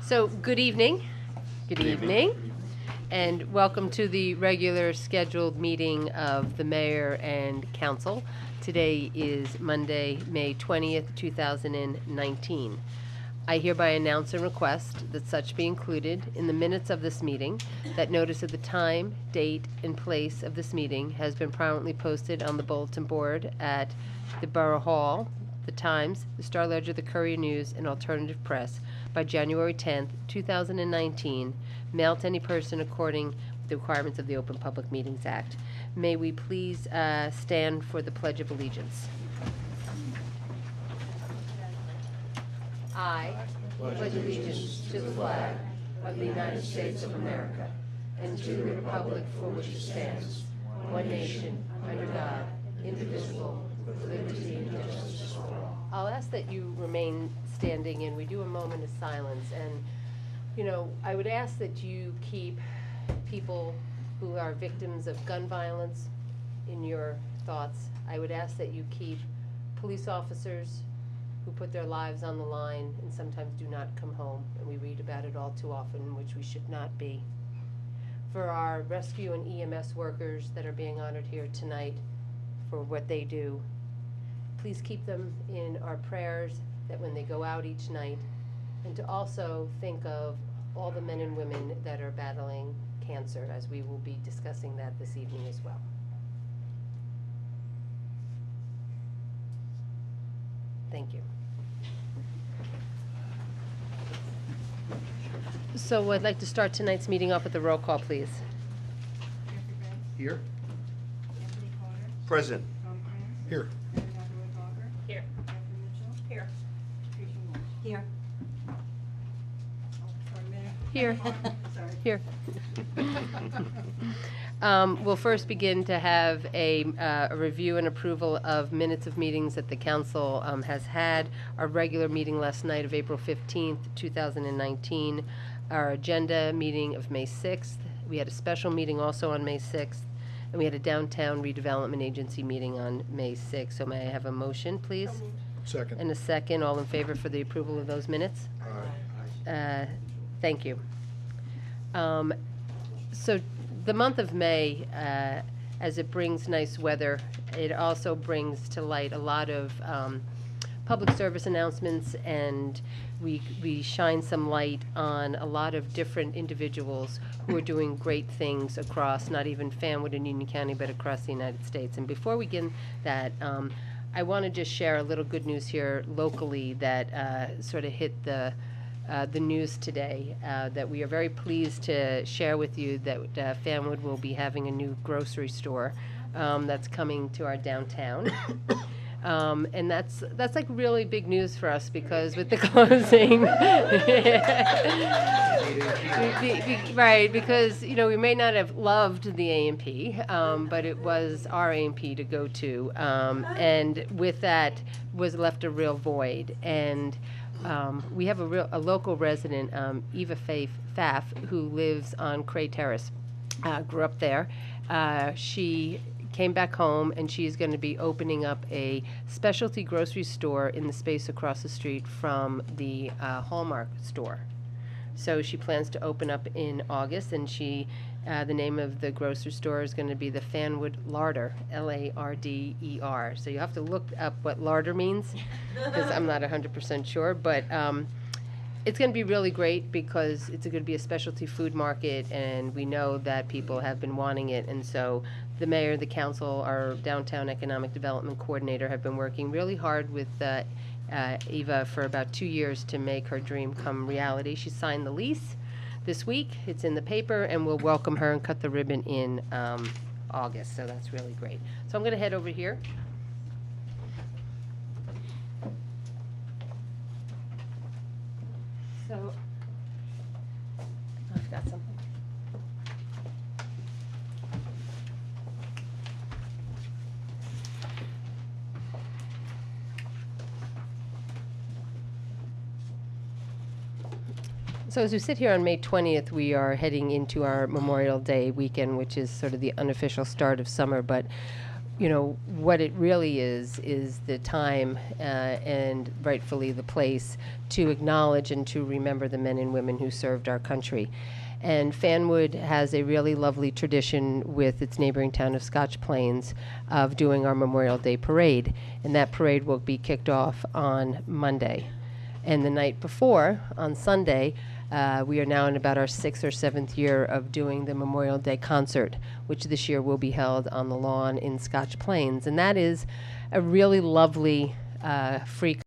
So, good evening. Good evening. And welcome to the regular scheduled meeting of the mayor and council. Today is Monday, May 20th, 2019. I hereby announce and request that such be included in the minutes of this meeting, that notice of the time, date, and place of this meeting has been prominently posted on the bulletin board at the Borough Hall, the Times, the Star Ledger, the Courier News, and Alternative Press by January 10th, 2019, mailed to any person according to the requirements of the Open Public Meetings Act. May we please stand for the Pledge of Allegiance. I pledge allegiance to the flag of the United States of America and to the republic for which it stands, one nation, under God, indivisible, with liberty and justice for all. I'll ask that you remain standing and we do a moment of silence. And, I would ask that you keep people who are victims of gun violence in your thoughts. I would ask that you keep police officers who put their lives on the line and sometimes do not come home, and we read about it all too often, which we should not be. For our rescue and EMS workers that are being honored here tonight for what they do, please keep them in our prayers, that when they go out each night, and to also think of all the men and women that are battling cancer, as we will be discussing that this evening as well. Thank you. So I'd like to start tonight's meeting off with a roll call, please. Here. Anthony Carter. Present. Tom France. Here. Mary Beth Walker. Here. Catherine Mitchell. Here. Tricia Walsh. Here. Oh, sorry, Mayor. Here. Sorry. Here. We'll first begin to have a review and approval of minutes of meetings that the council has had. Our regular meeting last night of April 15th, 2019. Our agenda meeting of May 6th. We had a special meeting also on May 6th. And we had a downtown redevelopment agency meeting on May 6th. So may I have a motion, please? Second. And a second. All in favor for the approval of those minutes? Aye. Thank you. So the month of May, as it brings nice weather, it also brings to light a lot of public service announcements, and we shine some light on a lot of different individuals who are doing great things across not even Fanwood and Union County, but across the United States. And before we begin that, I want to just share a little good news here locally that sort of hit the news today, that we are very pleased to share with you that Fanwood will be having a new grocery store that's coming to our downtown. And that's like really big news for us, because with the closing, right, because we may not have loved the A&P, but it was our A&P to go to, and with that was left a real void. And we have a local resident, Eva Pfaff, who lives on Cray Terrace, grew up there. She came back home, and she's going to be opening up a specialty grocery store in the space across the street from the Hallmark store. So she plans to open up in August, and the name of the grocery store is going to be the Fanwood Larder, Larder. So you have to look up what larder means, because I'm not 100% sure, but it's going to be really great because it's going to be a specialty food market, and we know that people have been wanting it. And so the mayor, the council, our downtown economic development coordinator have been working really hard with Eva for about 2 years to make her dream come reality. She signed the lease this week. It's in the paper, and we'll welcome her and cut the ribbon in August. So that's really great. So I'm going to head over here. So I've got something. So as we sit here on May 20th, we are heading into our Memorial Day weekend, which is sort of the unofficial start of summer. But you know, what it really is the time and rightfully the place to acknowledge and to remember the men and women who served our country. And Fanwood has a really lovely tradition with its neighboring town of Scotch Plains of doing our Memorial Day parade. And that parade will be kicked off on Monday. And the night before, on Sunday, we are now in about our 6th or 7th year of doing the Memorial Day concert, which this year will be held on the lawn in Scotch Plains. And that is a really lovely free